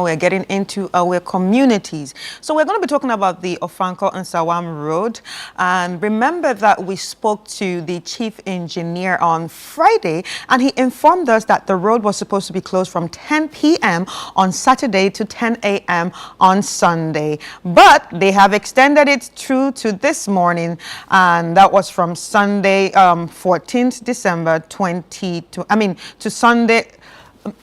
We're getting into our communities. So we're going to be talking about the Ofankor Nsawam Road. And remember that we spoke to the chief engineer on Friday, and he informed us that the road was supposed to be closed from 10 p.m. on Saturday to 10 a.m. on Sunday. But they have extended it through to this morning, and that was from Sunday, 14th December to Sunday.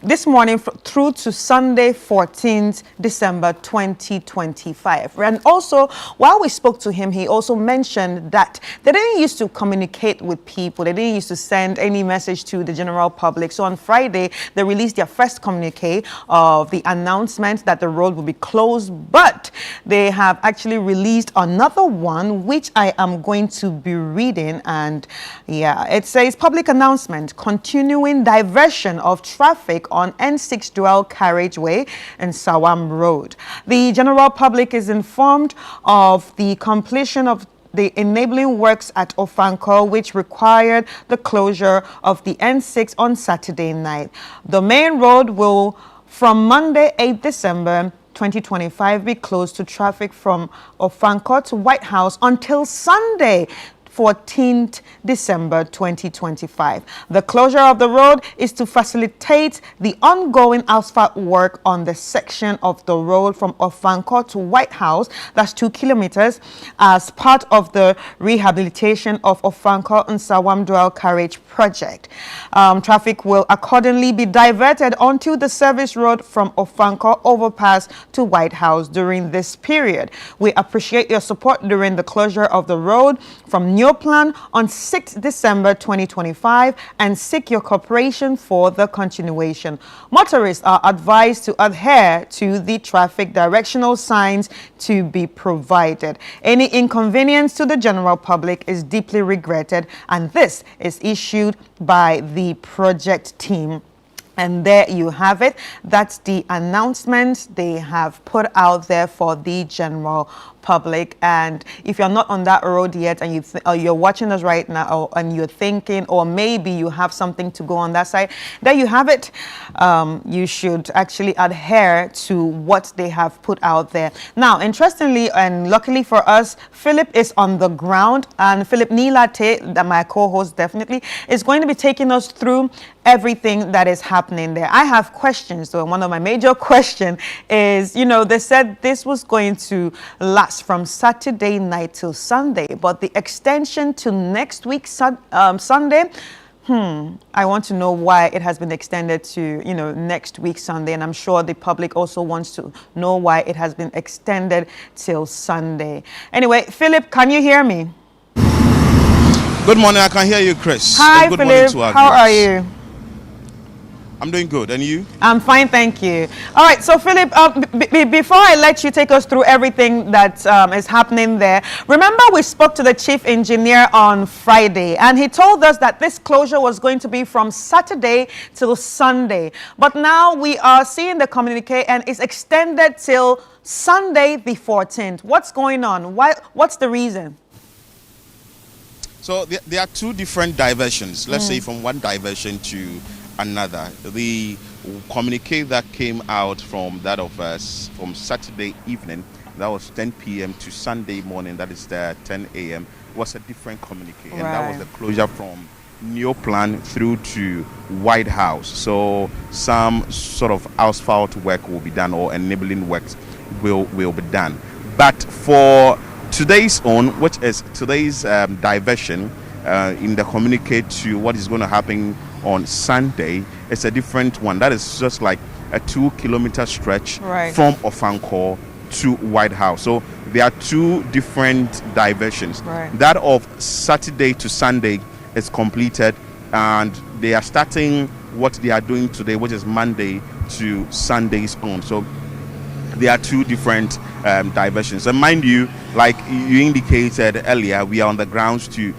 This morning through to Sunday, 14th December 2025. And also, while we spoke to him, he also mentioned that they didn't used to communicate with people. They didn't used to send any message to the general public. So on Friday, they released their first communique of the announcement that the road will be closed. But they have actually released another one, which I am going to be reading. And yeah, it says public announcement, continuing diversion of traffic on N6 dual carriageway and Nsawam Road. The general public is informed of the completion of the enabling works at Ofankor, which required the closure of the N6 on Saturday night. The main road will, from Monday, 8 December 2025, be closed to traffic from Ofankor to White House until Sunday, 14th December 2025. The closure of the road is to facilitate the ongoing asphalt work on the section of the road from Ofankor to White House, that's 2 kilometers, as part of the rehabilitation of Ofankor Nsawam dual carriage project. Traffic will accordingly be diverted onto the service road from Ofankor overpass to White House during this period. We appreciate your support during the closure of the road from New Plan on 6th December 2025 and seek your cooperation for the continuation. Motorists are advised to adhere to the traffic directional signs to be provided. Any inconvenience to the general public is deeply regretted, and this is issued by the project team. And there you have it. That's the announcement they have put out there for the general public. And if you're not on that road yet and you're watching us right now and you're thinking, or maybe you have something to go on that side, there you have it. You should actually adhere to what they have put out there. Now, interestingly and luckily for us, Philip is on the ground, and Philip Nilate, that my co-host definitely, is going to be taking us through everything that is happening there. I have questions though. One of my major questions is, they said this was going to last from Saturday night till Sunday, but the extension to next week Sunday, I want to know why it has been extended to, next week Sunday, and I'm sure the public also wants to know why it has been extended till Sunday. Anyway, Philip, can you hear me? Good morning, I can hear you, Chris. Hi, good Philip. How are you? I'm doing good, and you? I'm fine, thank you. All right, so Philip, before I let you take us through everything that is happening there, remember we spoke to the chief engineer on Friday, and he told us that this closure was going to be from Saturday till Sunday. But now we are seeing the communique, and it's extended till Sunday the 14th. What's going on? What's the reason? So there are two different diversions. Let's say from one diversion to another. The communique that came out from that of us from Saturday evening, that was 10 p.m. to Sunday morning, that is 10 a.m., was a different communique. Right. And that was the closure from New Plan through to White House. So some sort of asphalt work will be done, or enabling works will be done. But for today's own, which is today's diversion, in the communique to what is going to happen on Sunday, it's a different one. That is just like a 2-kilometer stretch from Ofankor to White House. So there are two different diversions. That of Saturday to Sunday is completed, and they are starting what they are doing today, which is Monday to Sunday's own. So there are two different diversions. And mind you, like you indicated earlier, we are on the grounds to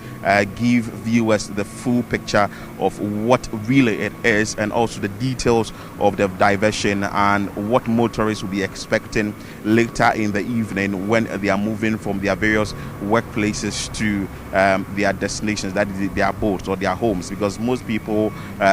give viewers the full picture of what really it is, and also the details of the diversion and what motorists will be expecting later in the evening when they are moving from their various workplaces to their destinations, that is their boats or their homes, because most people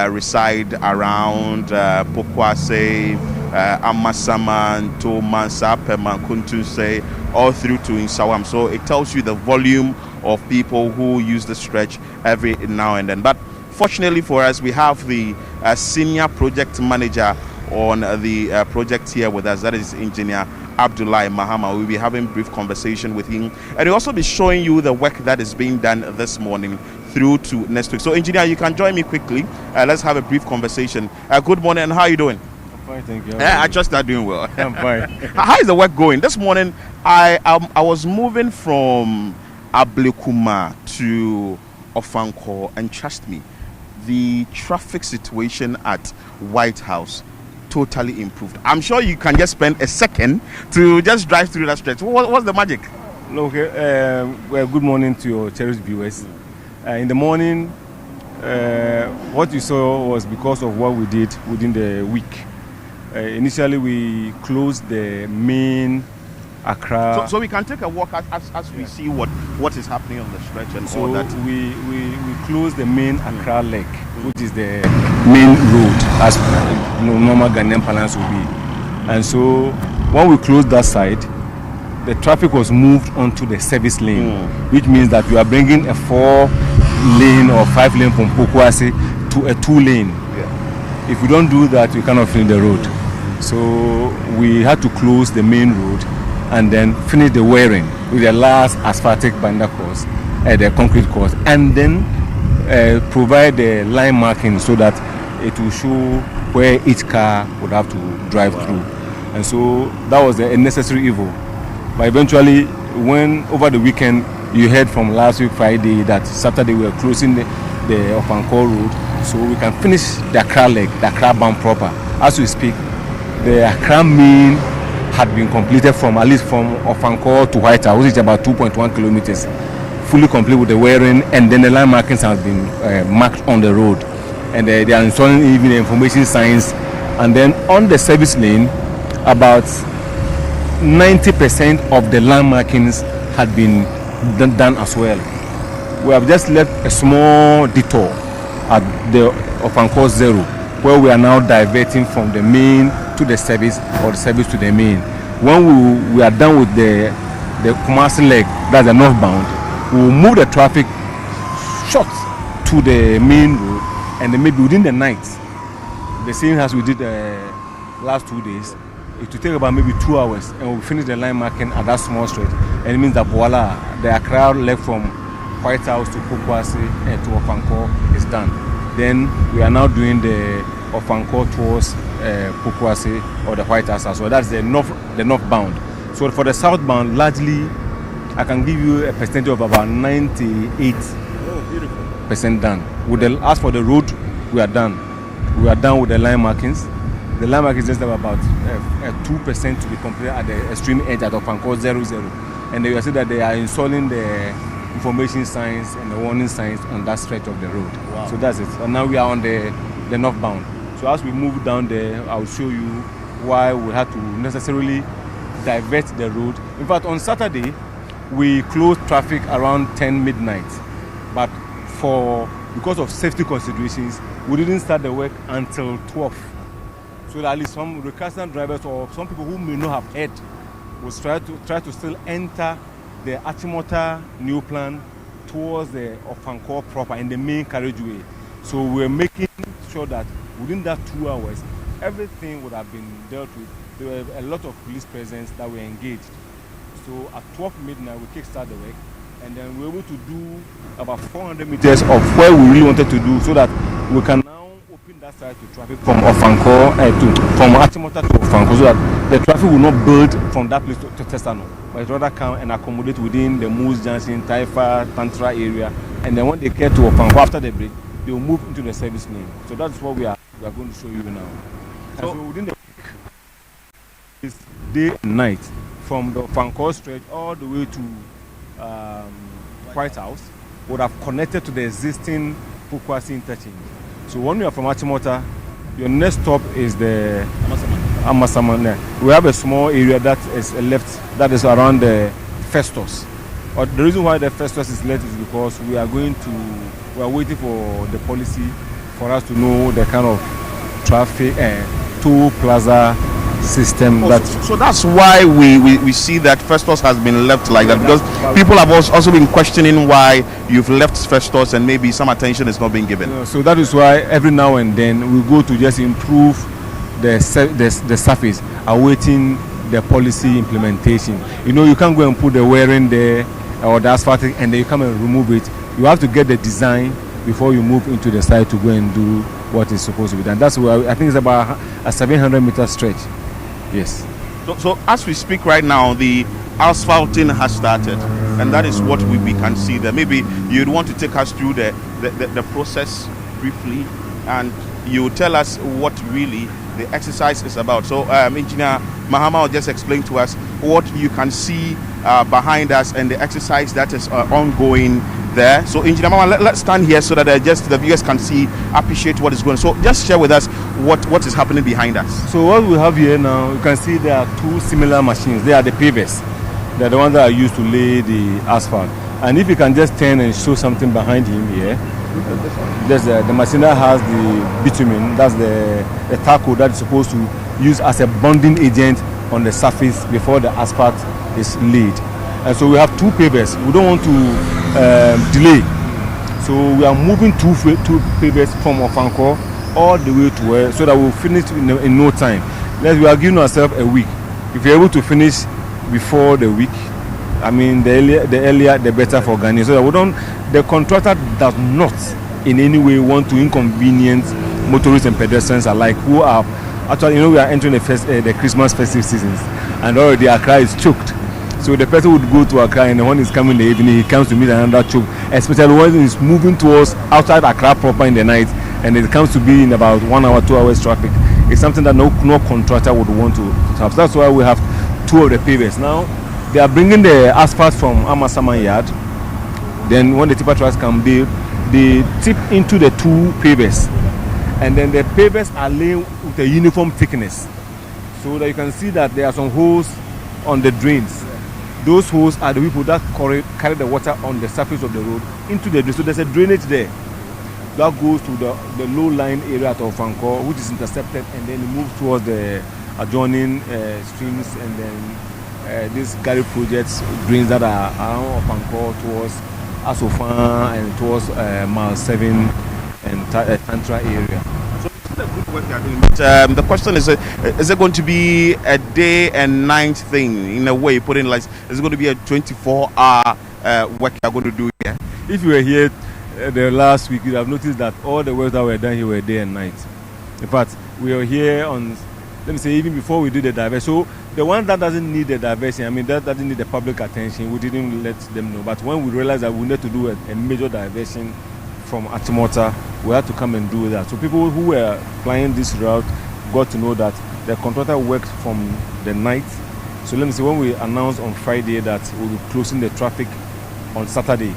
reside around Pokwase, Amasaman to Mansapeman, Kuntunse, all through to Nsawam. So it tells you the volume of people who use the stretch every now and then. But fortunately for us, we have the senior project manager on the project here with us. That is Engineer Abdullahi Mahama. We'll be having a brief conversation with him, and we'll also be showing you the work that is being done this morning through to next week. So, Engineer, you can join me quickly. Let's have a brief conversation. Good morning, and how are you doing? I'm fine, thank you. I trust you're doing well. I'm fine. How is the work going? This morning, I was moving from Ablekuma to Ofankor, and trust me, the traffic situation at White House totally improved. I'm sure you can just spend a second to just drive through that stretch. What's the magic? Okay, well, good morning to your cherished viewers. In the morning, what you saw was because of what we did within the week. Initially, we closed the main Accra. So we can take a walk as we see what is happening on the stretch and all that. We closed the main Accra leg, which is the main road, as normal Ghanaian parlance will be. And so when we closed that side, the traffic was moved onto the service lane, which means that we are bringing a 4-lane or 5-lane from Pokwase to a 2-lane. Yeah. If we don't do that, we cannot finish the road. So we had to close the main road and then finish the wearing with the last asphaltic binder course, the concrete course, and then provide the line marking so that it will show where each car would have to drive through. And so that was a necessary evil. But eventually, when over the weekend you heard from last week Friday that Saturday we are closing the Ofankor road, so we can finish the Accra leg, the Accra bound proper. As we speak, the Accra main had been completed from at least from Ofankor to White House, which is about 2.1 kilometers, fully complete with the wearing, and then the line markings have been marked on the road, and they are installing even the information signs. And then on the service lane, about 90% of the line markings had been done as well. We have just left a small detour at the Ofankor Zero, where we are now diverting from the main to the service, or the service to the main. When we are done with the Kumasi leg, that's the northbound, we will move the traffic short to the main road, and then maybe within the night, the same as we did last 2 days, it will take about maybe 2 hours, and we'll finish the line marking at that small stretch. And it means that voila, the Accra leg from White House to Pokwase and to Ofankor is done. Then we are now doing the Ofankor towards Pokwase or the White House as well. That's the northbound. So for the southbound, largely, I can give you a percentage of about 98% done. As for the road, we are done. We are done with the line markings. The line markings just have about 2% to be completed at the extreme edge at Ofankor 00. And they will see that they are installing the information signs and the warning signs on that stretch of the road. Wow. So that's it. And now we are on the northbound. So as we move down there, I'll show you why we had to necessarily divert the road. In fact, on Saturday, we closed traffic around 10 midnight. But because of safety considerations, we didn't start the work until 12. So that at least some recalcitrant drivers or some people who may not have heard will try to still enter the Achimota new plan towards the Ofankor proper in the main carriageway. So we're making sure that within that 2 hours, everything would have been dealt with. There were a lot of police presence that were engaged. So at 12 midnight, we kickstart the work, and then we were able to do about 400 meters of where we really wanted to do, so that we can now open that side to traffic from Ofankor from Achimota to Ofankor, so that the traffic will not build from that place to Tesano, but rather come and accommodate within the Moose Junction, Taifa, Tantra area, and then when they get to Ofankor after the bridge, they will move into the service lane. So that's what we are going to show you now. So within the week, is day and night, from the Ofankor stretch all the way to White House, would have connected to the existing Pokwase interchange. So when you are from Achimota, your next stop is the Amasaman. We have a small area that is left, that is around the Festus. But the reason why the Festus is left is because we are waiting for the policy for us to know the kind of traffic toll plaza system. So that's why we see that Festus has been left like that, because people have also been questioning why you've left Festus and maybe some attention is not being given. So that is why every now and then we go to just improve the surface, awaiting the policy implementation. You know, you can't go and put the wearing there or the asphalt and then you come and remove it. You have to get the design before you move into the site to go and do what is supposed to be done. That's why I think it's about a 700-meter stretch. Yes. So as we speak right now, the asphalting has started, and that is what we can see there. Maybe you'd want to take us through the process briefly, and you tell us what really the exercise is about. So Engineer Mahama will just explain to us what you can see behind us and the exercise that is ongoing there. So Engineer Mahama, let's stand here so that just the viewers can see, appreciate what is going on. So just share with us what is happening behind us. So what we have here now, you can see there are two similar machines. They are the pavers. They're the ones that are used to lay the asphalt. And if you can just turn and show something behind him here, there's the machine that has the bitumen, that's the tackle that is supposed to use as a bonding agent on the surface before the asphalt is laid. And so we have two pavers. We don't want to delay. So we are moving two pavers from Ofankor all the way to where, so that we'll finish in no time. We are giving ourselves a week. If you're able to finish before the week, I mean, the earlier the better for Ghana. So that the contractor does not in any way want to inconvenience motorists and pedestrians alike who are actually, you know, we are entering the Christmas festive seasons, and already Accra is choked. So the person would go to Accra, and when he's coming in the evening, he comes to meet another choke, especially when he's moving towards outside Accra proper in the night, and it comes to be in about 1 hour, 2 hours traffic. It's something that no contractor would want to have. So that's why we have two of the pavers. Now, they are bringing the asphalt from Amasaman Yard. Then when the tipper trucks come, they tip into the two pavers. And then the pavers are laid with a uniform thickness. So that you can see that there are some holes on the drains. Those holes are the people that carry the water on the surface of the road into the drain. So there's a drainage there that goes to the low-lying area of Ofankor, which is intercepted, and then it moves towards the adjoining streams, and then these Gary projects drains that are around Ofankor towards Asofan and towards Mile 7 and Tantra area. So it's a good work you are doing. But the question is it going to be a day and night thing in a way? Put in like, is it going to be a 24-hour work you are going to do here? If you were here the last week, you have noticed that all the work that were done here were day and night. In fact, we are here on, let me say, even before we do the diversion. So the one that doesn't need the diversion, I mean, that doesn't need the public attention, we didn't let them know. But when we realized that we need to do a major diversion from Achimota, we had to come and do that. So people who were flying this route got to know that the contractor worked from the night. So let me say, when we announced on Friday that we'll be closing the traffic on Saturday.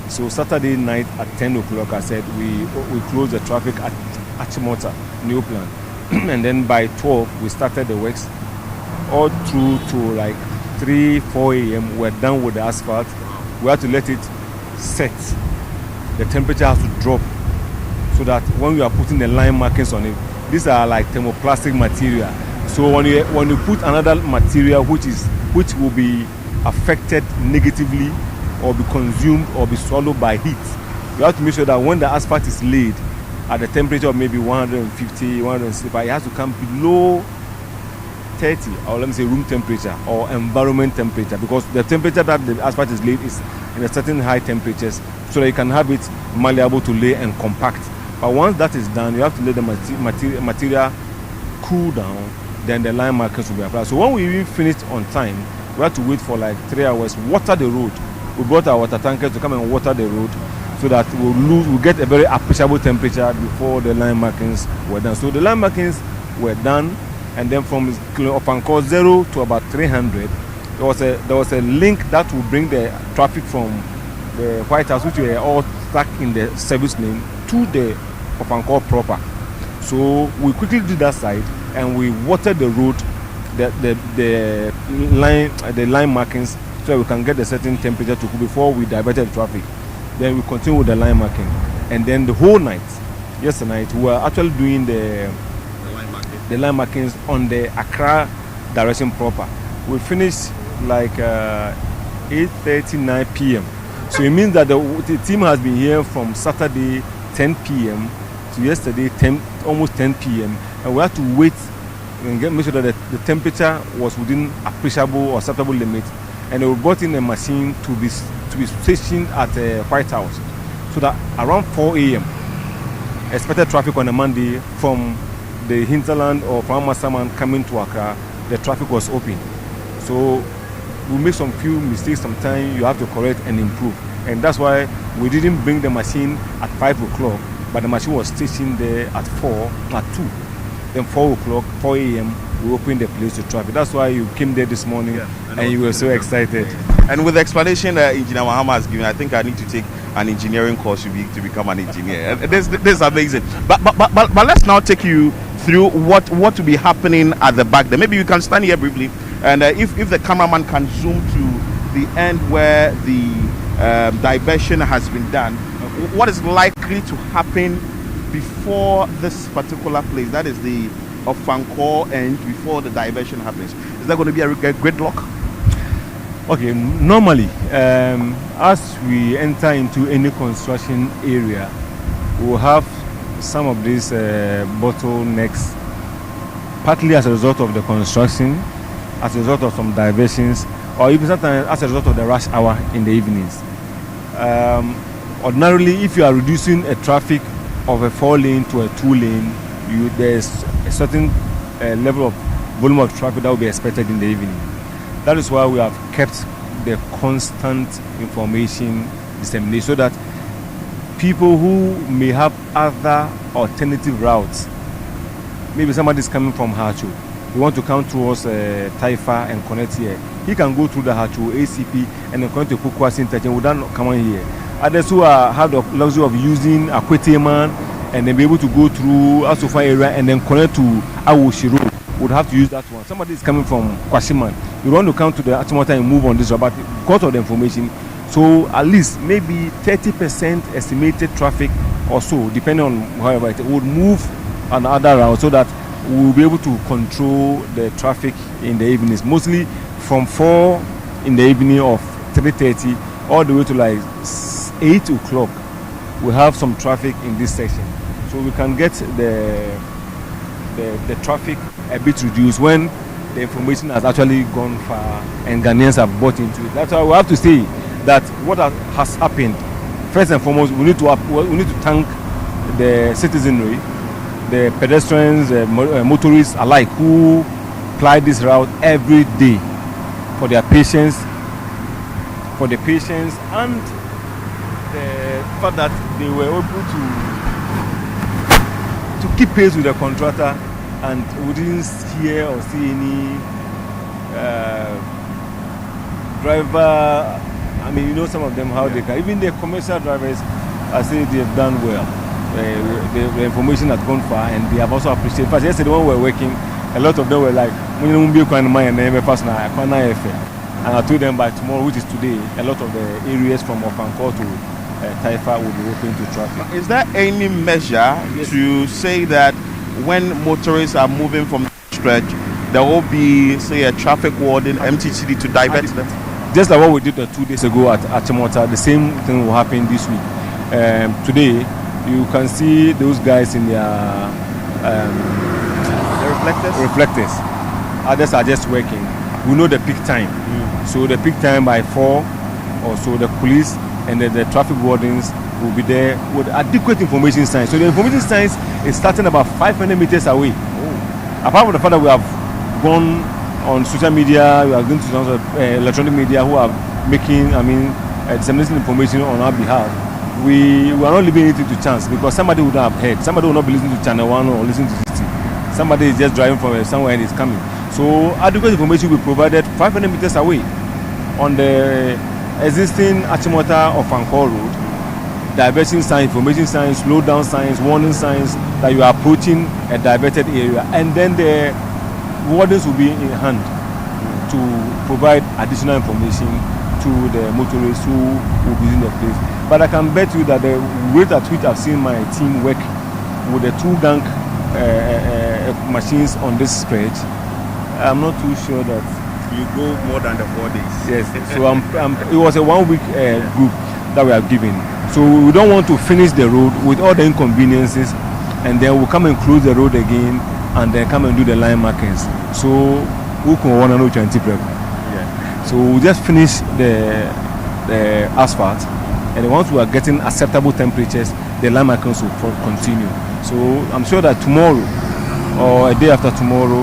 So Saturday night at 10 o'clock, I said we closed the traffic at Achimota, New Plan. And then by 12, we started the works all through to like 3, 4 a.m. We're done with the asphalt. We had to let it set. The temperature has to drop so that when we are putting the line markings on it, these are like thermoplastic material. So when you put another material which will be affected negatively or be consumed or be swallowed by heat, you have to make sure that when the asphalt is laid at the temperature of maybe 150, 165, it has to come below 30, or let me say room temperature or environment temperature, because the temperature that the asphalt is laid is in a certain high temperatures, so that you can have it malleable to lay and compact. But once that is done, you have to let the material cool down, then the line markers will be applied. So when we even finished on time, we had to wait for like 3 hours, water the road. We brought our water tankers to come and water the road so that we'll get a very appreciable temperature before the line markings were done. So the line markings were done, and then from Ofankor 0 to about 300, there was a link that will bring the traffic from the White House, which were all stuck in the service lane, to the Ofankor proper. So we quickly did that side, and we watered the road, the line markings, so we can get a certain temperature to cool before we diverted the traffic. Then we continue with the line marking, and then the whole night, yesterday night, we were actually doing the the line markings on the Accra direction proper. We finished like 8:39 p.m. So it means that the team has been here from Saturday 10 p.m. to yesterday almost 10 p.m. and we had to wait and make sure that the temperature was within appreciable or acceptable limit. And we brought in a machine to be stationed at the White House, so that around 4 a.m. expected traffic on a Monday from the hinterland or from Nsawam coming to Accra, the traffic was open. So we make some few mistakes sometimes you have to correct and improve. And that's why we didn't bring the machine at 5 o'clock, but the machine was stationed there at 2. Then 4 o'clock, 4 a.m., we opened the place to traffic. That's why you came there this morning, and you were so excited. And with the explanation that Engineer Mahama has given, I think I need to take an engineering course to become an engineer. This is amazing. But let's now take you through what will be happening at the back there. Maybe you can stand here briefly, and if the cameraman can zoom to the end where the diversion has been done, what is likely to happen before this particular place, that is the Ofankor end, before the diversion happens? Is that going to be a gridlock? Okay, normally, as we enter into any construction area, we'll have some of these bottlenecks, partly as a result of the construction, as a result of some diversions, or even sometimes as a result of the rush hour in the evenings. Ordinarily, if you are reducing a traffic of a 4-lane to a 2-lane, there's a certain level of volume of traffic that will be expected in the evening. That is why we have kept the constant information disseminated, so that people who may have other alternative routes, maybe somebody is coming from Hacho, we want to come towards Taifa and connect here, he can go through the Hacho ACP and then connect to Kukwasi interchange without coming here. Others who have the luxury of using Akweteman and then be able to go through Asofa area and then connect to Awoshi Road would have to use that one. Somebody is coming from Kwashiman, you want to come to the Achimota and move on this road, but because of the information, so at least maybe 30% estimated traffic or so, depending on however it would move on other routes, so that we will be able to control the traffic in the evenings, mostly from 4 in the evening of 3:30 all the way to like 8 o'clock. We have some traffic in this section, so we can get the traffic a bit reduced when the information has actually gone far and Ghanaians have bought into it. That's why we have to say that what has happened, first and foremost, we need to thank the citizenry, the pedestrians, motorists alike, who ply this route every day, for their patience, and the fact that they were able to keep pace with the contractor, and we didn't hear or see any driver. I mean, you know, some of them how they can, even the commercial drivers, I say they have done well. The information has gone far, and they have also appreciated. In fact, yesterday when we were working, a lot of them were like, and I told them by tomorrow, which is today, a lot of the areas from Ofankor to Taifa will be open to traffic. Is there any measure to say that when motorists are moving from the stretch, there will be, say, a traffic warden, MTCD, to divert them? Just like what we did 2 days ago at Achimota, the same thing will happen this week. Today, you can see those guys in their reflectors. Others are just working. We know the peak time. So the peak time by 4 or so, the police and the traffic wardens will be there with adequate information signs. So the information signs is starting about 500 meters away. Apart from the fact that we have gone on social media, we are going to some electronic media who are making, disseminating information on our behalf. We are not leaving anything to chance, because somebody would have heard, somebody will not be listening to ChannelOne or listening to CT. Somebody is just driving from somewhere and is coming. So adequate information will be provided 500 meters away on the existing Achimota Ofankor road. Diversion signs, information signs, slow down signs, warning signs that you are approaching a diverted area, and then the wardens will be in hand to provide additional information to the motorists who will be in the place. But I can bet you that the rate at which I've seen my team work with the 2 gang machines on this stretch. I'm not too sure that. You go more than the 4 days. Yes. So it was a 1 week group that we are giving. So we don't want to finish the road with all the inconveniences, and then we'll come and close the road again, and then come and do the line markings. So we can want to know 20 prep. Yeah. So we'll just finish the asphalt, and once we are getting acceptable temperatures, the line markings will continue. So I'm sure that tomorrow or a day after tomorrow,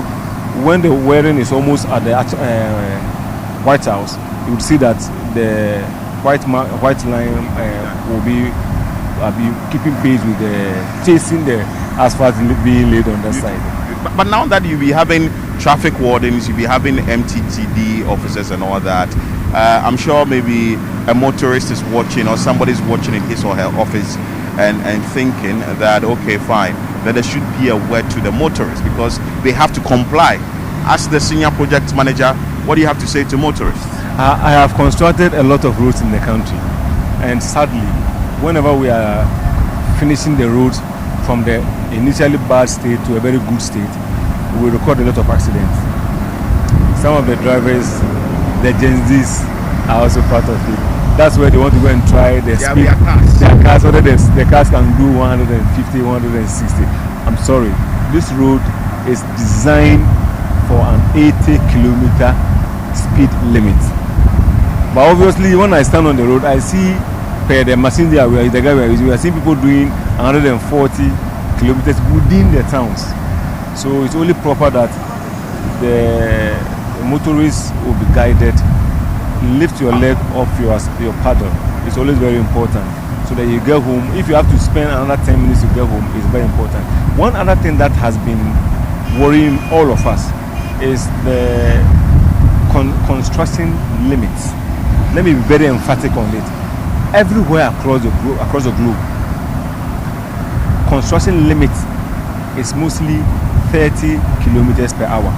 when the wearing is almost at the White House, you will see that the white line will be keeping pace with chasing the asphalt being laid on the side. But now that you'll be having traffic wardens, you'll be having MTTD officers and all that, I'm sure maybe a motorist is watching or somebody's watching in his or her office and thinking that, okay, fine, that there should be a word to the motorists because they have to comply. As the senior project manager, what do you have to say to motorists? I have constructed a lot of roads in the country, and sadly, whenever we are finishing the roads from the initially bad state to a very good state, we record a lot of accidents. Some of the drivers, the Gen Zs, are also part of it. That's where they want to go and try the speed. Their cars, whether the cars can do 150, 160. I'm sorry, this road is designed for an 80-kilometer speed limit. But obviously, when I stand on the road, I see the machine there, the guy we are using, we are seeing people doing 140 kilometers within the towns. So it's only proper that the motorists will be guided. Lift your leg off your paddle. It's always very important so that you get home. If you have to spend another 10 minutes to get home, it's very important. One other thing that has been worrying all of us is the construction limits. Let me be very emphatic on it. Everywhere across the globe, construction limit is mostly 30 kilometers per hour.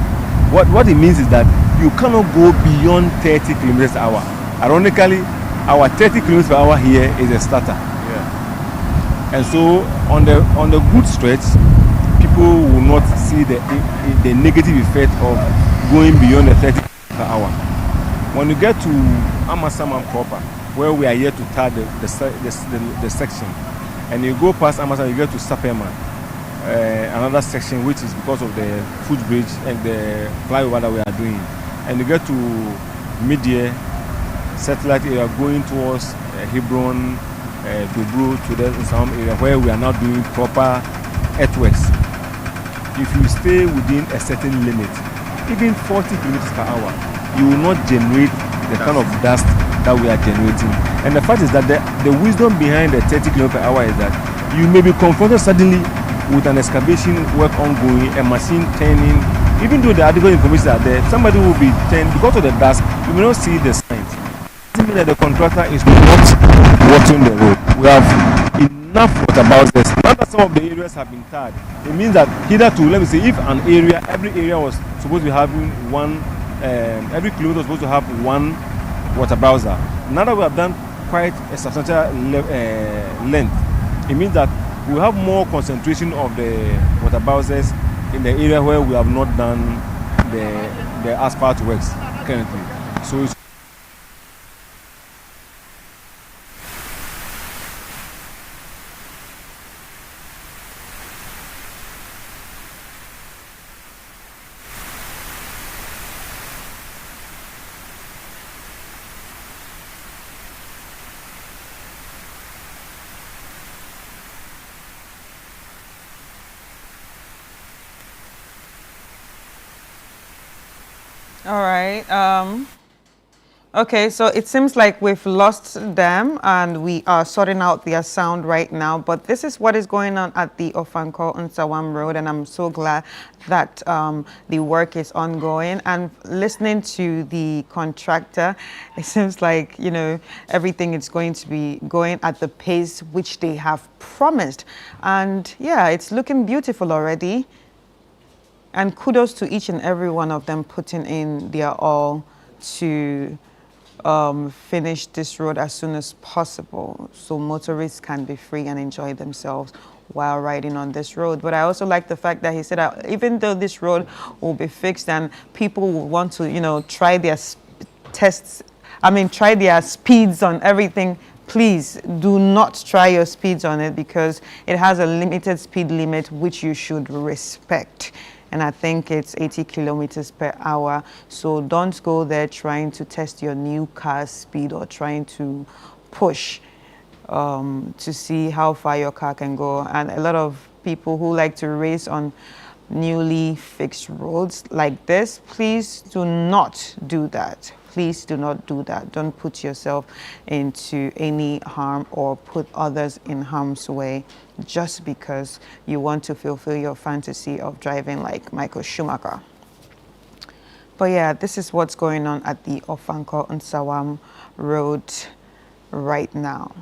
What it means is that you cannot go beyond 30 kilometers per hour. Ironically, our 30 kilometers per hour here is a starter. Yeah. And so on the good stretch, people will not see the negative effect of going beyond the 30 per hour. When you get to Nsawam proper, where we are here to tar the section, and you go past Nsawam, you get to Sapema, another section which is because of the footbridge and the flyover that we are doing, and you get to mid-year satellite area going towards Hebron, Dobro, to the Nsawam area where we are now doing proper earthworks. If you stay within a certain limit, even 40 kilometers per hour, you will not generate the kind of dust that we are generating. And the fact is that the wisdom behind the 30 kilometers per hour is that you may be confronted suddenly with an excavation work ongoing, a machine turning. Even though the adequate information are there, somebody will be turned because of the dust. You may not see the signs. It doesn't mean that the contractor is not watering the road. We have enough water about this. Now that some of the areas have been tarred, it means that hitherto, let me say, if an area, every area was supposed to be having one, every kilometer was supposed to have one water browser. Now that we have done quite a substantial length, it means that we have more concentration of the water browsers in the area where we have not done the asphalt works currently. So it's All right. Okay, so it seems like we've lost them and we are sorting out their sound right now, but this is what is going on at the Ofankor Nsawam Road, and I'm so glad that the work is ongoing. And listening to the contractor, it seems like, you know, everything is going to be going at the pace which they have promised. And yeah, it's looking beautiful already. And kudos to each and every one of them putting in their all to finish this road as soon as possible so motorists can be free and enjoy themselves while riding on this road. But I also like the fact that he said that even though this road will be fixed and people will want to, you know, try their try their speeds on everything, please do not try your speeds on it, because it has a limited speed limit which you should respect. And I think it's 80 kilometers per hour. So don't go there trying to test your new car's speed or trying to push to see how far your car can go. And a lot of people who like to race on newly fixed roads like this, please do not do that. Please do not do that. Don't put yourself into any harm or put others in harm's way just because you want to fulfill your fantasy of driving like Michael Schumacher. But yeah, this is what's going on at the Ofankor Nsawam road right now.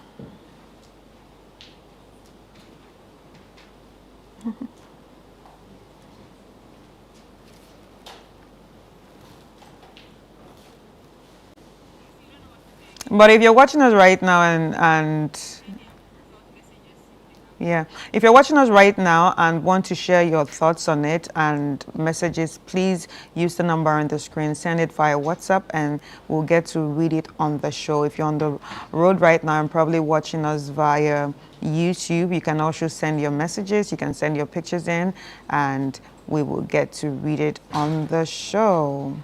But if you're watching us right now if you're watching us right now and want to share your thoughts on it and messages, please use the number on the screen, send it via WhatsApp, and we'll get to read it on the show. If you're on the road right now and probably watching us via YouTube, you can also send your messages, you can send your pictures in, and we will get to read it on the show.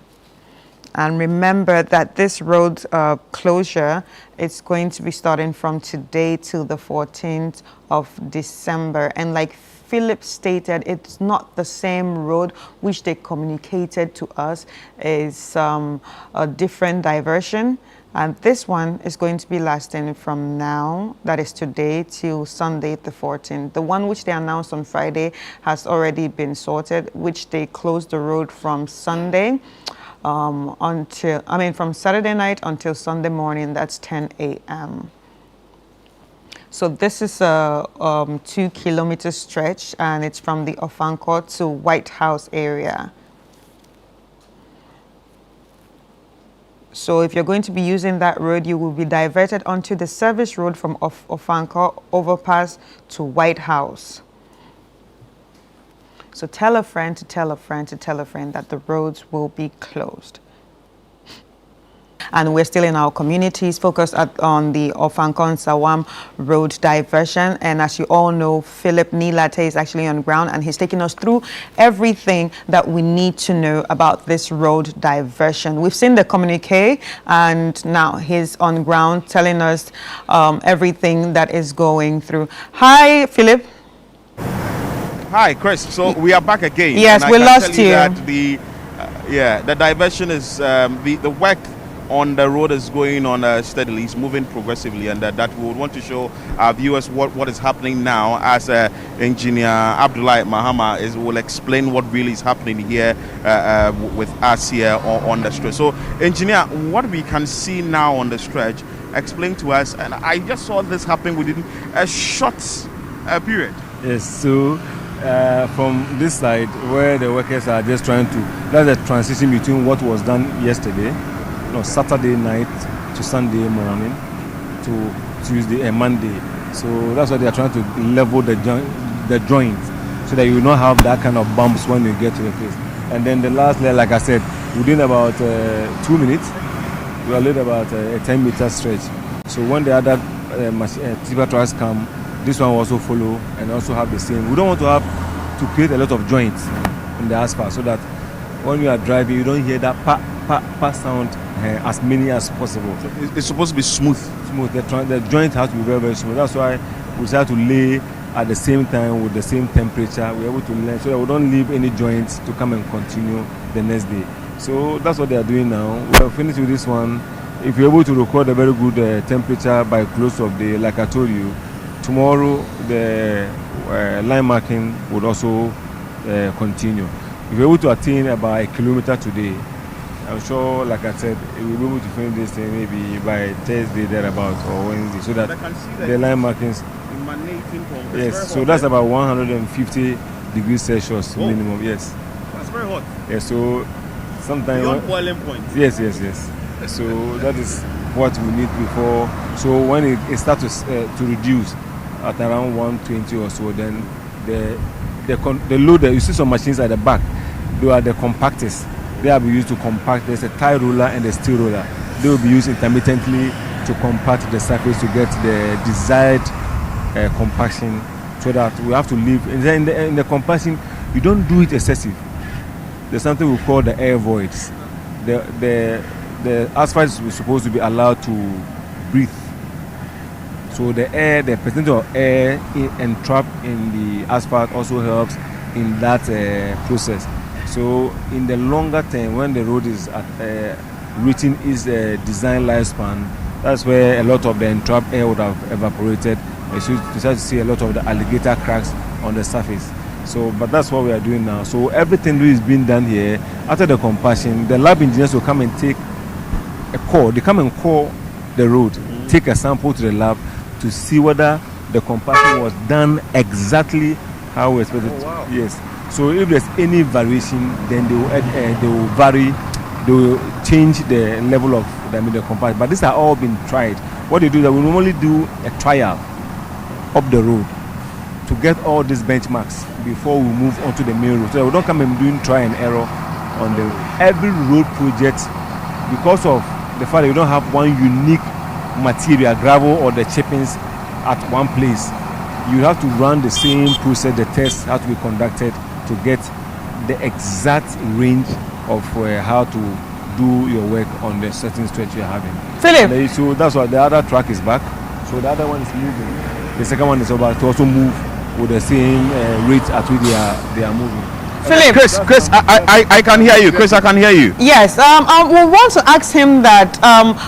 And remember that this road closure is going to be starting from today till the 14th of December. And like Philip stated, it's not the same road which they communicated to us. Is a different diversion. And this one is going to be lasting from now, that is today, till Sunday the 14th. The one which they announced on Friday has already been sorted, which they closed the road from Sunday from Saturday night until Sunday morning. That's 10 a.m. So this is a 2-kilometer stretch, and it's from the Ofankor to White House area. So if you're going to be using that road, you will be diverted onto the service road from Ofankor overpass to White House. So tell a friend to tell a friend to tell a friend that the roads will be closed. And we're still in our communities, focused on the Ofankor Nsawam road diversion. And as you all know, Philip Nilate is actually on ground, and he's taking us through everything that we need to know about this road diversion. We've seen the communique, and now he's on ground telling us everything that is going through. Hi, Philip. Hi, Chris. So we are back again. Yes, we lost you. That the diversion is the work on the road is going on steadily. It's moving progressively, and that we would want to show our viewers what is happening now, as engineer Abdullah Mahama will explain what really is happening here with us here on the stretch. So, engineer, what we can see now on the stretch, explain to us. And I just saw this happen within a short period. Yes. So. From this side, where the workers are just trying to, that's the transition between what was done yesterday, Saturday night to Sunday morning to Tuesday and Monday. So that's why they are trying to level the joint so that you will not have that kind of bumps when you get to the place. And then the last layer, like I said, within about 2 minutes, we are laid about a 10-meter stretch. So when the other tipper trucks come, this one will also follow and also have the same. We don't want to have to create a lot of joints in the asphalt so that when you are driving, you don't hear that pa sound as many as possible. So it's supposed to be smooth. Smooth. The joint has to be very, very smooth. That's why we decided to lay at the same time with the same temperature. We're able to lay so that we don't leave any joints to come and continue the next day. So that's what they are doing now. We're finished with this one. If you're able to record a very good temperature by close of day, like I told you, tomorrow the line marking would also continue. If you're able to attain about 1 kilometer today, I'm sure, like I said, we'll be able to finish this thing maybe by Thursday thereabouts or Wednesday, so that the line markings. Yes, so that's about 150 degrees Celsius minimum. Yes. That's very hot. Yeah, so sometimes. Beyond boiling point. Yes. So that is what we need before. So when it starts to reduce, at around 120 or so. Then the loader, you see some machines at the back, they are the compactors. They will be used to compact. There's a tie roller and a steel roller. They will be used intermittently to compact the surface to get the desired compaction, so that we have to leave. In the compaction, you don't do it excessive. There's something we call the air voids. The asphalt is supposed to be allowed to breathe. So the percentage of air entrapped in the asphalt also helps in that process. So in the longer term, when the road is reaching its design lifespan, that's where a lot of the entrapped air would have evaporated. You start to see a lot of the alligator cracks on the surface. So, but that's what we are doing now. So everything that is being done here, after the compaction, the lab engineers will come and take a core. They come and core the road, take a sample to the lab to see whether the compaction was done exactly how we expected. Oh, wow. Yes. So if there's any variation, then they will add, they will vary, they will change the level of the compaction. But these are all been tried. What they do is that we normally do a trial up the road to get all these benchmarks before we move onto the main road. So we don't come and doing try and error on the every road project, because of the fact that you don't have one unique material, gravel or the chippings at one place. You have to run the same process. The tests have to be conducted to get the exact range of how to do your work on the certain stretch you're having. Philip. So that's why the other track is back. So the other one is moving. The second one is about to also move with the same rate at which they are moving. Philip. Chris, I can hear you. Chris, I can hear you. Yes, we want to ask him that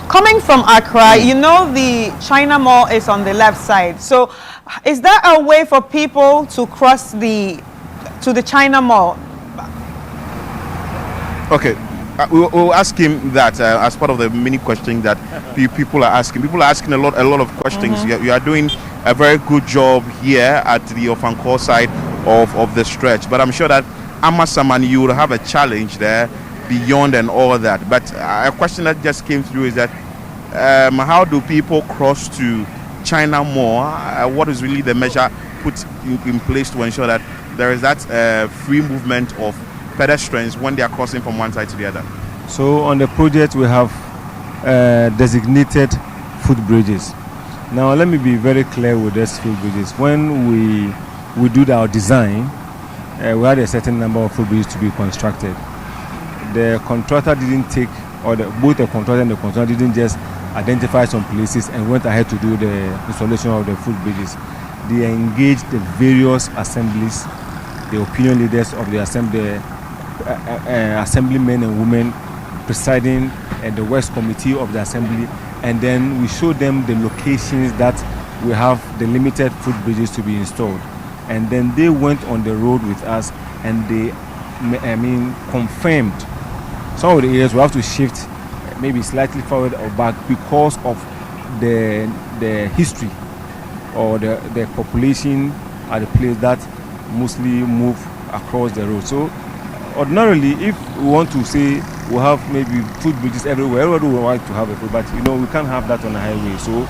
coming from Accra, you know the China Mall is on the left side. So is there a way for people to cross to the China Mall? Okay. We'll ask him that as part of the mini question that people are asking. People are asking a lot of questions. You are doing a very good job here at the Ofankor side of the stretch, but I'm sure that Amasaman, you will have a challenge there beyond and all that. But a question that just came through is that how do people cross to China Mall? What is really the measure put in place to ensure that there is that free movement of pedestrians when they are crossing from one side to the other? So on the project we have designated footbridges. Now let me be very clear with these footbridges. When we do our design, we had a certain number of footbridges to be constructed. The contractor didn't take, or both the contractor and the contractor didn't just identify some places and went ahead to do the installation of the footbridges. They engaged the various assemblies, the opinion leaders of the assemblymen and women presiding at the West Committee of the Assembly, and then we showed them the locations that we have the limited footbridges to be installed. And then they went on the road with us and they, confirmed some of the areas we have to shift maybe slightly forward or back because of the history or the population at the place that mostly move across the road. So ordinarily, if we want to say we have maybe footbridges everywhere, everybody would like to have a foot, but we can't have that on the highway. So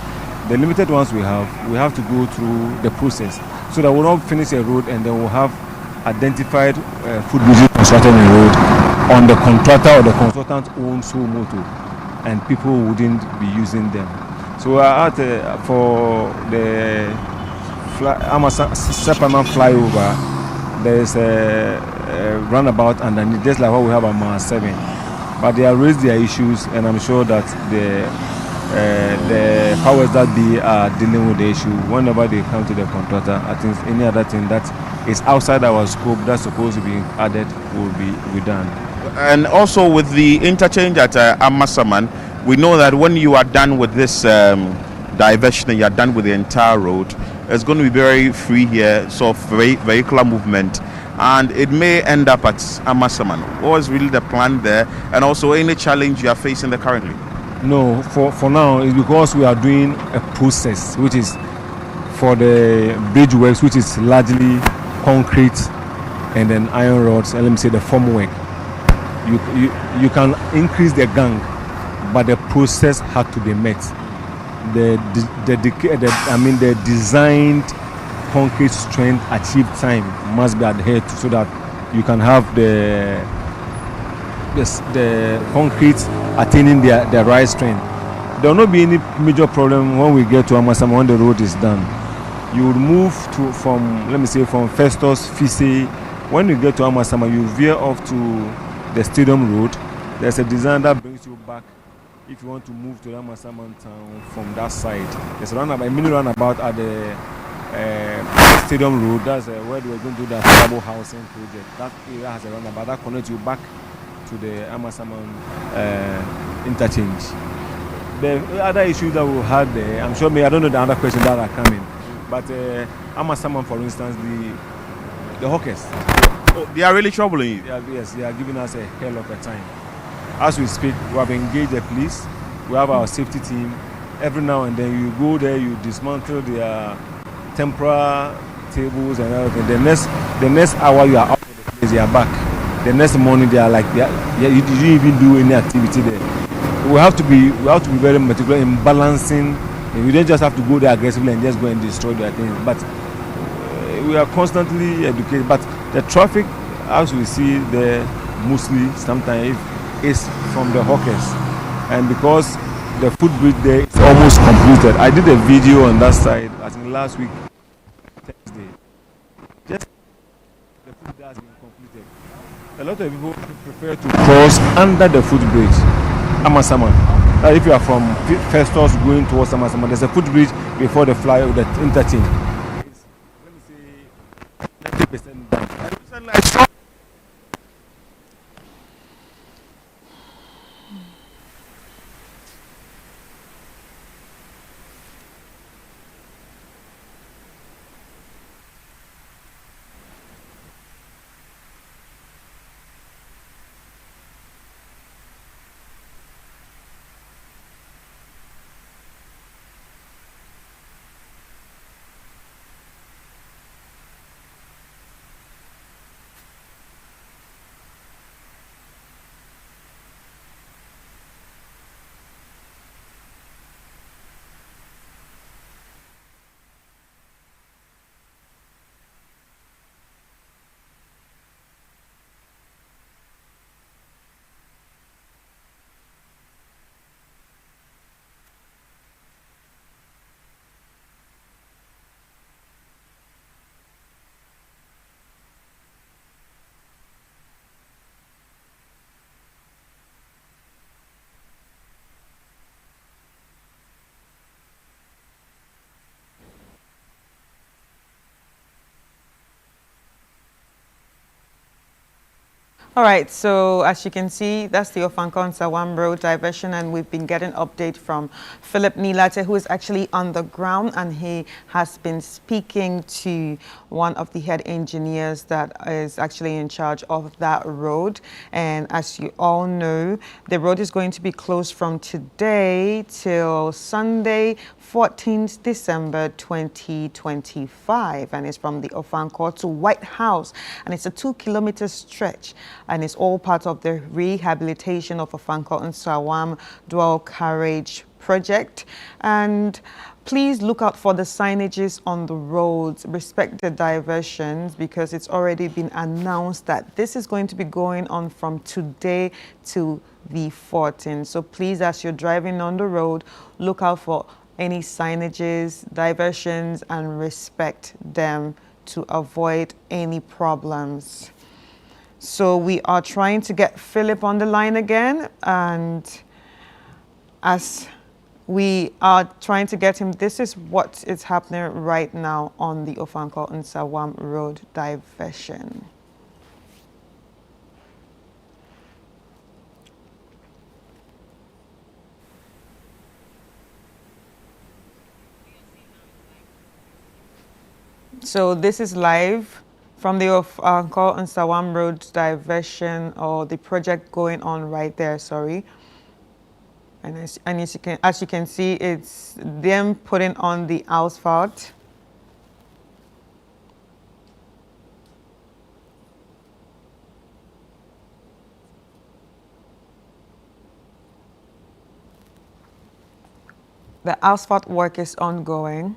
the limited ones we have to go through the process so that we'll not finish a road and then we'll have identified footbridges constructed on the road on the contractor or the consultant's own sole motor, and people wouldn't be using them. So for the Sepaman flyover, there's a runabout underneath, just like what we have at Mile 7. But they have raised their issues, and I'm sure that the powers that be are dealing with the issue. Whenever they come to the contractor, I think any other thing that is outside our scope that's supposed to be added will be done. And also with the interchange at Amasaman, we know that when you are done with this diversion and you are done with the entire road, it's going to be very free here, so vehicular movement, and it may end up at Amasaman. What is really the plan there, and also any challenge you are facing there currently? No, for now it's because we are doing a process which is for the bridge works, which is largely concrete and then iron rods, and let me say the formwork. You can increase the gang, but the process had to be met. The designed concrete strength achieved time must be adhered to so that you can have the concrete attaining the right strength. There will not be any major problem when we get to Amasama when the road is done. You will move from, let me say, from Festus, Fise. When you get to Amasama, you veer off to the Stadium Road. There's a design that brings you back if you want to move to Amasama town from that side. There's a mini roundabout at the Stadium Road. That's where we're going to do the affordable housing project. That area has a roundabout that connects you back to the Amasama interchange. The other issue that we had there, I'm sure, I don't know the other questions that are coming, but Amasama, for instance, the hawkers. Oh, they are really troubling you? Yes, they are giving us a hell of a time. As we speak, we have engaged the police, we have our safety team. Every now and then you go there, you dismantle their temporary tables and everything. The next hour you are out of the place, you are back. The next morning they are like, you didn't even do any activity there. We have to be very meticulous in balancing. We don't just have to go there aggressively and just go and destroy their things. But we are constantly educated. But the traffic, as we see there, mostly sometimes is from the hawkers. And because the footbridge there is almost completed, I did a video on that side, I think last week, Thursday. Just the footbridge has been completed. A lot of people prefer to cross under the footbridge. Amasama. If you are from Festus going towards Amasama, there's a footbridge before the flyover, the interchange. It's, let me say, 90% down. 90% like All right, so as you can see, that's the Ofankor Nsawam Road diversion, and we've been getting update from Philip Nilate, who is actually on the ground, and he has been speaking to one of the head engineers that is actually in charge of that road. And as you all know, the road is going to be closed from today till Sunday, 14th December 2025, and it's from the Ofankor to White House, and it's a 2-kilometer stretch, and it's all part of the rehabilitation of Ofankor Nsawam dual carriage project. And please look out for the signages on the roads, respect the diversions, because it's already been announced that this is going to be going on from today to the 14th. So please, as you're driving on the road, look out for any signages, diversions, and respect them to avoid any problems. So we are trying to get Philip on the line again, and as we are trying to get him, this is what is happening right now on the Ofankor Nsawam Road diversion. So this is live from the Ofankor Nsawam Road diversion, or the project going on right there, sorry. And as you can see, it's them putting on the asphalt. The asphalt work is ongoing.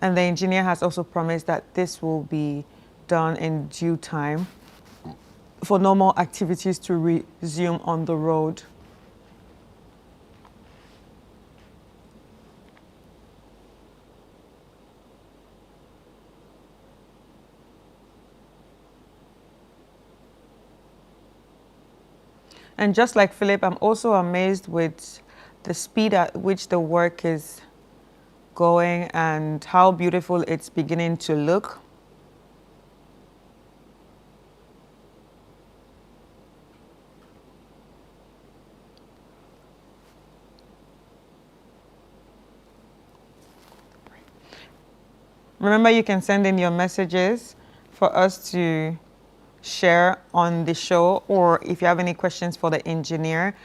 And the engineer has also promised that this will be done in due time for normal activities to resume on the road. And just like Philip, I'm also amazed with the speed at which the work is going and how beautiful it's beginning to look. Remember, you can send in your messages for us to share on the show, or if you have any questions for the engineer,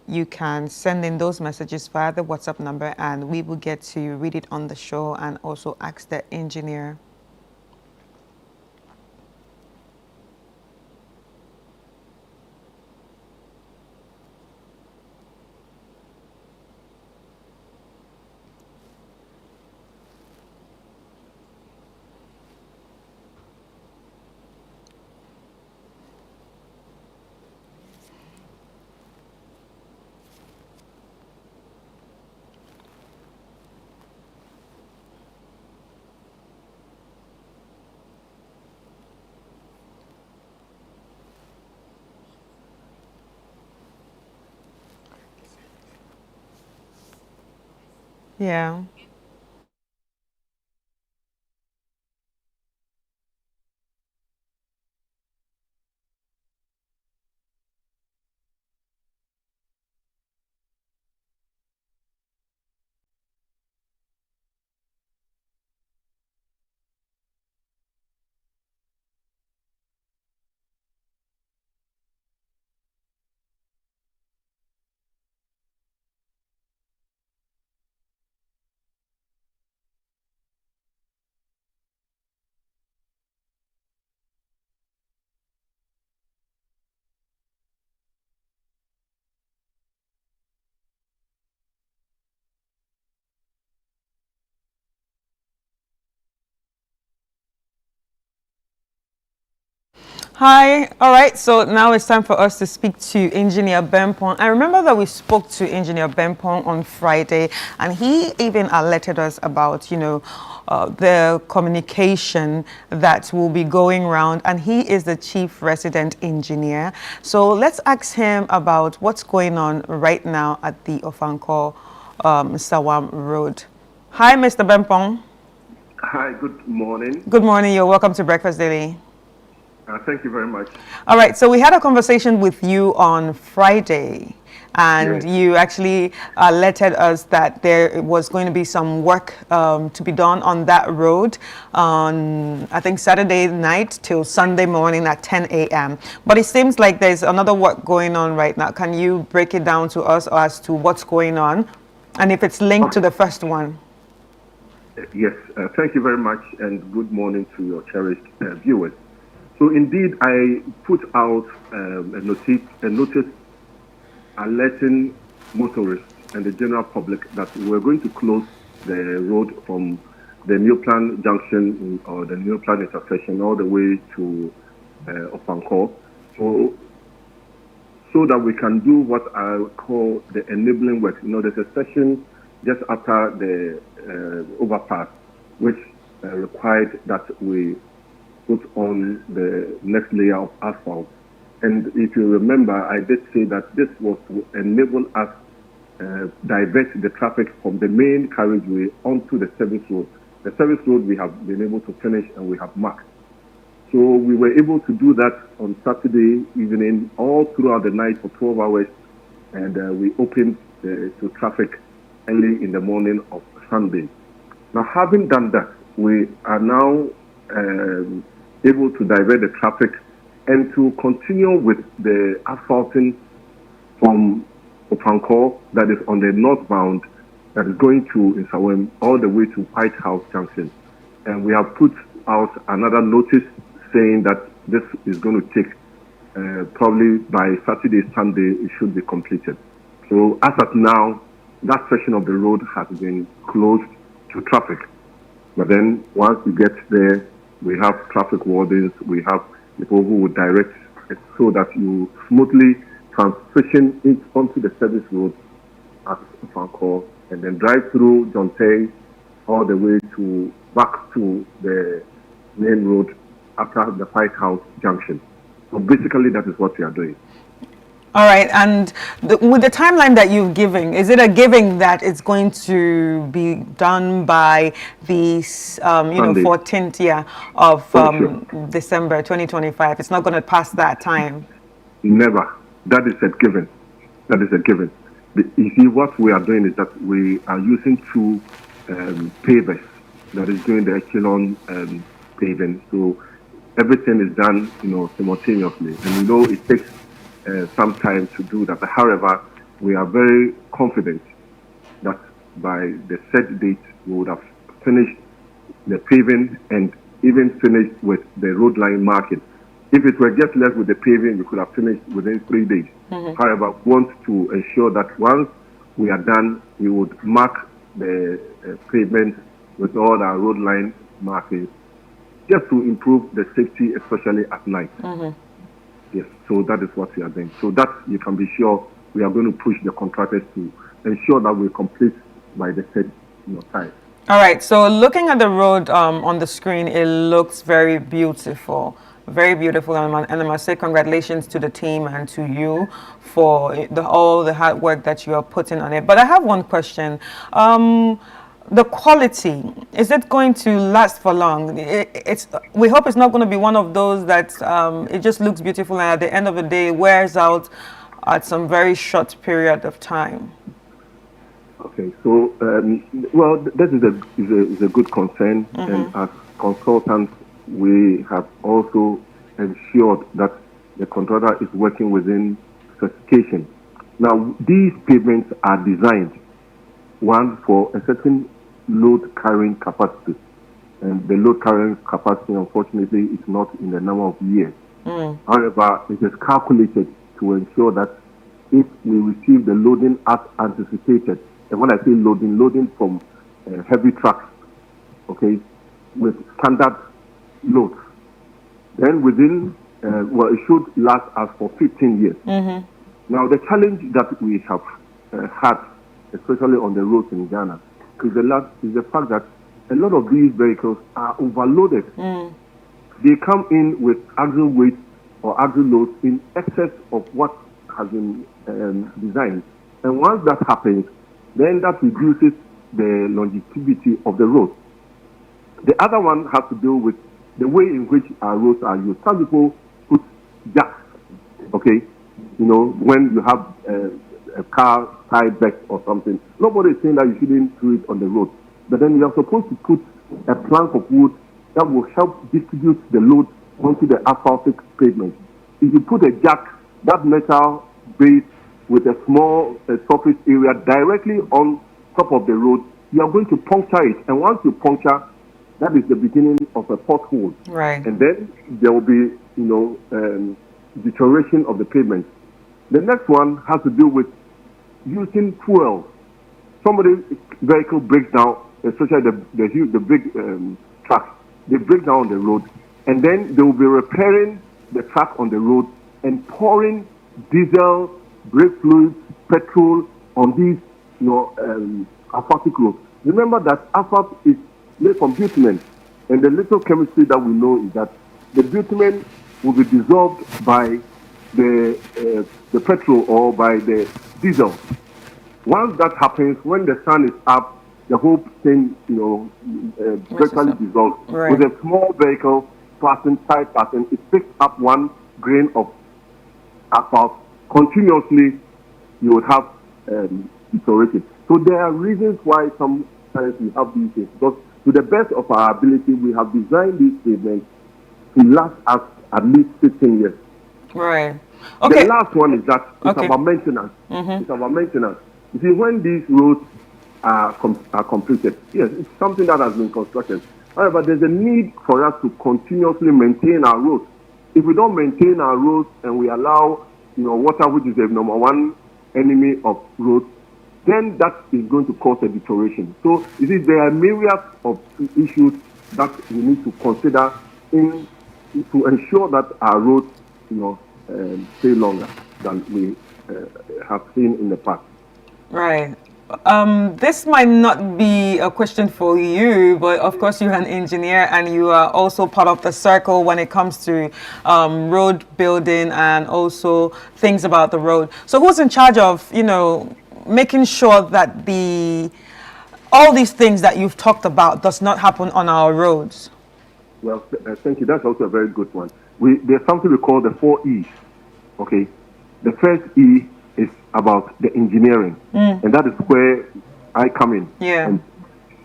you can send in those messages via the WhatsApp number and we will get to read it on the show and also ask the engineer. Yeah. Hi. All right. So now it's time for us to speak to Engineer Bempong. I remember that we spoke to Engineer Bempong on Friday, and he even alerted us about, the communication that will be going around, and he is the chief resident engineer. So let's ask him about what's going on right now at the Ofankor Nsawam Road. Hi, Mr. Bempong. Hi, good morning. Good morning. You're welcome to Breakfast Daily. Thank you very much. All right, so we had a conversation with you on Friday, and Yes. you actually alerted us that there was going to be some work to be done on that road on, I think, Saturday night till Sunday morning at 10 a.m. But it seems like there's another work going on right now. Can you break it down to us as to what's going on and if it's linked to the first one? Yes, thank you very much, and good morning to your cherished viewers. So indeed, I put out a notice alerting motorists and the general public that we're going to close the road from the New Plan Junction or the New Plan intersection all the way to Ofankor, so that we can do what I call the enabling work. There's a section just after the overpass, which required that we put on the next layer of asphalt. And if you remember, I did say that this was to enable us divert the traffic from the main carriageway onto the service road. The service road we have been able to finish and we have marked. So we were able to do that on Saturday evening, all throughout the night for 12 hours, and we opened to traffic early in the morning of Sunday. Now, having done that, we are now able to divert the traffic and to continue with the asphalting from Ofankor that is on the northbound that is going to Nsawam all the way to White House Junction. And we have put out another notice saying that this is going to take probably by Saturday, Sunday, it should be completed. So as of now, that section of the road has been closed to traffic. But then once you get there, we have traffic wardens, we have people who will direct it so that you smoothly transition it onto the service road at Ofankor and then drive through John Tay all the way to back to the main road after the White House Junction. So basically that is what we are doing. All right, and with the timeline that you've given, is it a giving that it's going to be done by the 14th of sure. December 2025? It's not going to pass that time. Never. That is a given. That is a given. You see, what we are doing is that we are using two pavers that is doing the echelon paving. So everything is done, simultaneously, and it takes some time to do that. But however, we are very confident that by the set date we would have finished the paving and even finished with the road line marking. If it were just left with the paving, we could have finished within 3 days. However, we want to ensure that once we are done, we would mark the pavement with all our road line markings, just to improve the safety, especially at night. Yes, so that is what we are doing. So that you can be sure we are going to push the contractors to ensure that we complete by the set time. All right, so looking at the road on the screen, it looks very beautiful. Very beautiful, and I must say congratulations to the team and to you for all the hard work that you are putting on it. But I have one question. The quality, is it going to last for long? We hope it's not going to be one of those that it just looks beautiful and at the end of the day wears out at some very short period of time. Okay, so well, that is a good concern, and as consultants, we have also ensured that the contractor is working within specification. Now, these pavements are designed, one, for a certain load carrying capacity, and the load carrying capacity, unfortunately, is not in the number of years. However, it is calculated to ensure that if we receive the loading as anticipated, and when I say loading from heavy trucks, okay, with standard loads, then within, it should last us for 15 years. Now, the challenge that we have had, especially on the roads in Ghana, is the fact that a lot of these vehicles are overloaded. They come in with axle weight or axle loads in excess of what has been designed. And once that happens, then that reduces the longevity of the road. The other one has to do with the way in which our roads are used. Some people put jacks, okay? When you have a car tied back or something, nobody is saying that you shouldn't do it on the road. But then you are supposed to put a plank of wood that will help distribute the load onto the asphaltic pavement. If you put a jack, that metal base with a small surface area directly on top of the road, you are going to puncture it. And once you puncture, that is the beginning of a pothole. Right. And then there will be, deterioration of the pavement. The next one has to do with using fuel. Somebody's vehicle breaks down, especially the big trucks. They break down on the road, and then they will be repairing the truck on the road and pouring diesel, brake fluids, petrol on these, asphaltic roads. Remember that asphalt is made from bitumen, and the little chemistry that we know is that the bitumen will be dissolved by the petrol or by the diesel. Once that happens, when the sun is up, the whole thing, virtually dissolves. Right. With a small vehicle, side passing, it picks up 1 grain of asphalt. Continuously, you would have deteriorated. So there are reasons why sometimes we have these things. Because to the best of our ability, we have designed these pavements to last us at least 15 years. Right. Okay. The last one is that it's about maintenance. It's about maintenance. You see, when these roads are completed, yes, it's something that has been constructed. However, there's a need for us to continuously maintain our roads. If we don't maintain our roads and we allow, water, which is the number one enemy of roads, then that is going to cause a deterioration. So there are myriad of issues that we need to consider to ensure that our roads, stay longer than we have seen in the past. Right. This might not be a question for you, but of course you're an engineer and you are also part of the circle when it comes to road building and also things about the road. So who's in charge of, making sure that all these things that you've talked about does not happen on our roads? Well, thank you. That's also a very good one. There's something we call the 4 E's. Okay. The first E is about the engineering, and that is where I come in. Yeah. And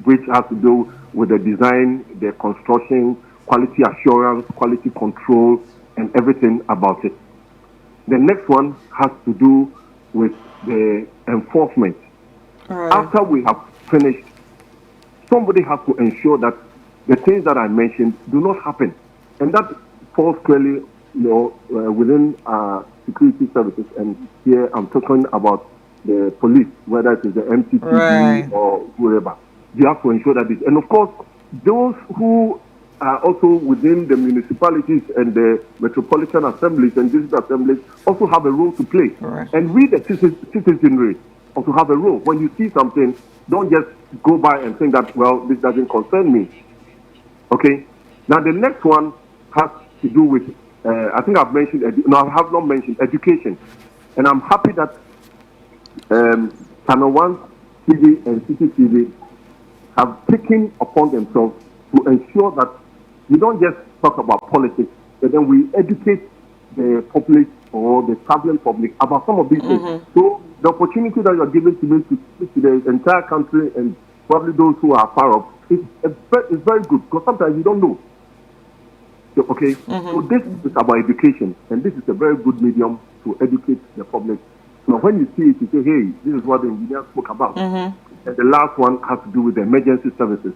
which has to do with the design, the construction, quality assurance, quality control, and everything about it. The next one has to do with the enforcement. Right. After we have finished, somebody has to ensure that the things that I mentioned do not happen, and that falls clearly, within security services. And here I'm talking about the police, whether it is the MTTB right. or whoever. You have to ensure that this, and of course, those who are also within the municipalities and the metropolitan assemblies and district assemblies also have a role to play. Right. And we, the citizenry, also have a role. When you see something, don't just go by and think that, well, this doesn't concern me. Okay. Now the next one has to do with, I think I've mentioned, I have not mentioned education. And I'm happy that ChannelOne TV and CCTV have taken upon themselves to ensure that we don't just talk about politics, but then we educate the public or the traveling public about some of these things. So the opportunity that you're giving to me to speak to the entire country and probably those who are far off is very good, because sometimes you don't know. So, okay, so this is about education, and this is a very good medium to educate the public. So when you see it, you say, hey, this is what the engineer spoke about. And the last one has to do with the emergency services.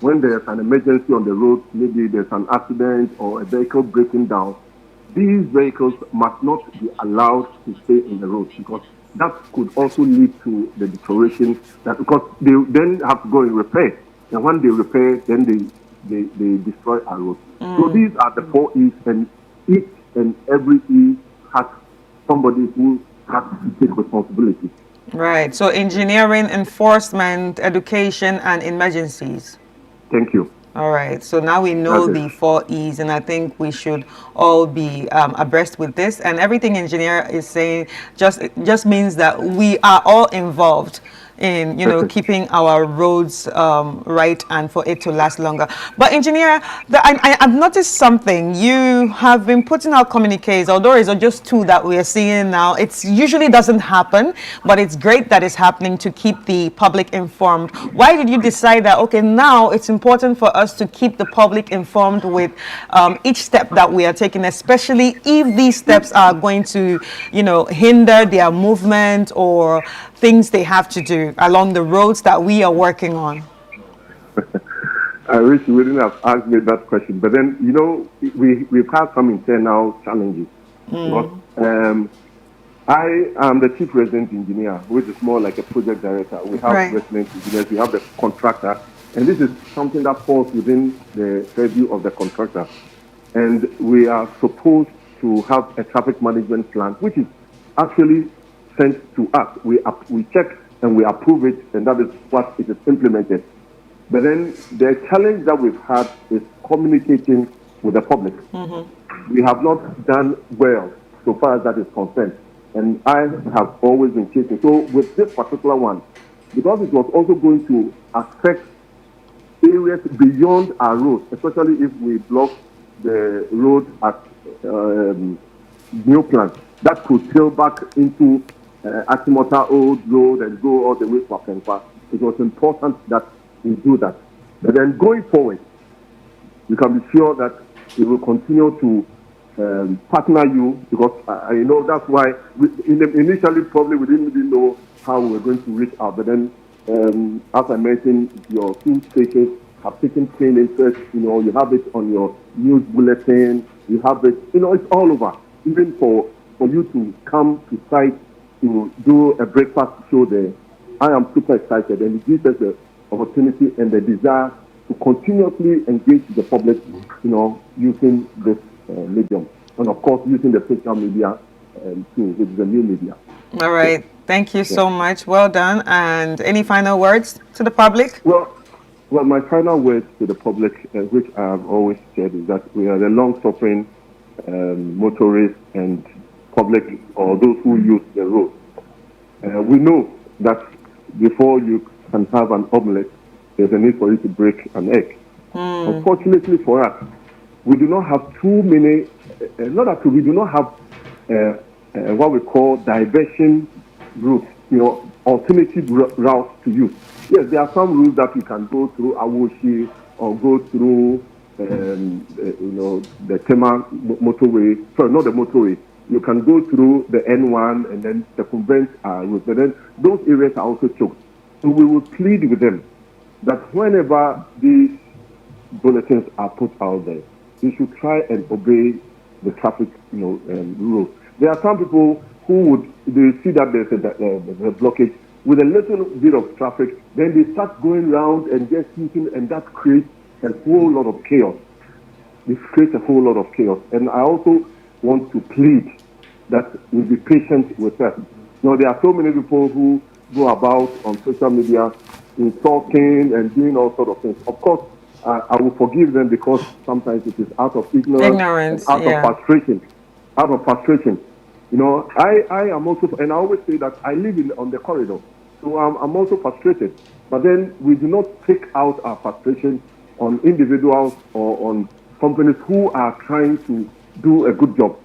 When there's an emergency on the road, maybe there's an accident or a vehicle breaking down, these vehicles must not be allowed to stay in the road, because that could also lead to the deterioration, because they then have to go and repair. And when they repair, then they destroy our roads. So these are the 4 E's, and each and every E has somebody who has to take responsibility. Right. So engineering, enforcement, education, and emergencies. Thank you. All right. So now we know the 4 E's, and I think we should all be abreast with this. And everything engineer is saying just means that we are all involved in keeping our roads right and for it to last longer. But engineer, I've noticed something. You have been putting out communiques, although it's just 2 that we are seeing now. It usually doesn't happen, but it's great that it's happening to keep the public informed. Why did you decide that, okay, now it's important for us to keep the public informed with each step that we are taking, especially if these steps are going to, hinder their movement or things they have to do along the roads that we are working on? I wish you wouldn't have asked me that question. But then, we've had some internal challenges. Because, I am the chief resident engineer, which is more like a project director. We have resident engineers, we have the contractor, and this is something that falls within the purview of the contractor. And we are supposed to have a traffic management plan, which is actually sent to us. We check and we approve it, and that is what it is implemented. But then the challenge that we've had is communicating with the public. We have not done well so far as that is concerned, and I have always been chasing. So with this particular one, because it was also going to affect areas beyond our road, especially if we block the road at New Plant, that could tail back into Atimota Old Road and go all the way to Ofankor. It was important that we do that. But then going forward, you can be sure that we will continue to partner you, because that's why initially probably we didn't really know how we were going to reach out. But then, as I mentioned, your 2 stations have taken keen interest. You have it on your news bulletin. You have it. It's all over. Even for you to come to site to do a breakfast show there, I am super excited, and it gives us the opportunity and the desire to continuously engage the public, using this medium. And of course, using the social media too, which is the new media. All right. Thank you so much. Well done. And any final words to the public? Well, my final words to the public, which I have always said, is that we are the long-suffering motorists and public, or those who use the road. We know that before you can have an omelette, there's a need for you to break an egg. Unfortunately for us, we do not have too many, we do not have what we call diversion routes, alternative routes to use. Yes, there are some routes that you can go through Awoshi or go through, the Tema motorway. Sorry, not the motorway. You can go through the N1 and then circumvent route. But then those areas are also choked. So we will plead with them that whenever these bulletins are put out there, they should try and obey the traffic, rules. There are some people who they see that there's a blockage with a little bit of traffic, then they start going around and just shooting, and that creates a whole lot of chaos. It creates a whole lot of chaos. And I also want to plead that we be patient with us. There are so many people who go about on social media insulting and doing all sorts of things. Of course, I will forgive them because sometimes it is out of ignorance, out of frustration. Out of frustration. I am also, and I always say that I live on the corridor, so I'm also frustrated. But then we do not take out our frustration on individuals or on companies who are trying to do a good job.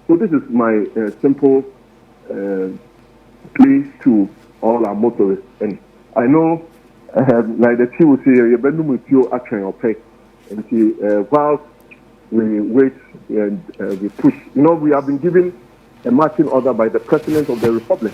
So this is my simple plea to all our motorists. And I know, like the chief will say, you better with you actually pay. And see, whilst we wait and we push, we have been given a marching order by the President of the Republic,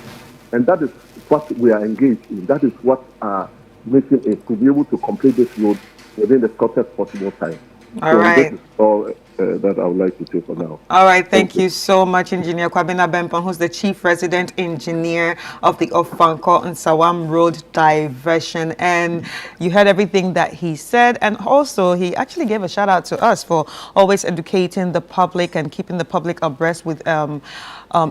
and that is what we are engaged in. That is what our mission is, to be able to complete this road within the shortest possible time. All right. This is all that I would like to say for now. All right. Thank you so much, Engineer Kwabena Bempong, who's the Chief Resident Engineer of the Ofankor Nsawam Road Diversion. And you heard everything that he said. And also, he actually gave a shout out to us for always educating the public and keeping the public abreast with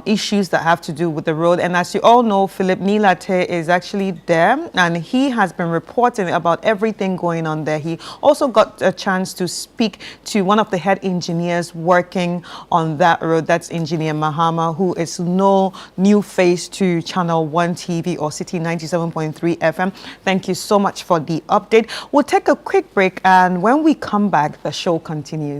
issues that have to do with the road. And as you all know, Philip Nilate is actually there, and he has been reporting about everything going on there. He also got a chance to speak to one of the head engineers working on that road. That's Engineer Mahama, who is no new face to ChannelOne TV or City 97.3 FM. Thank you so much for the update. We'll take a quick break, and when we come back, the show continues.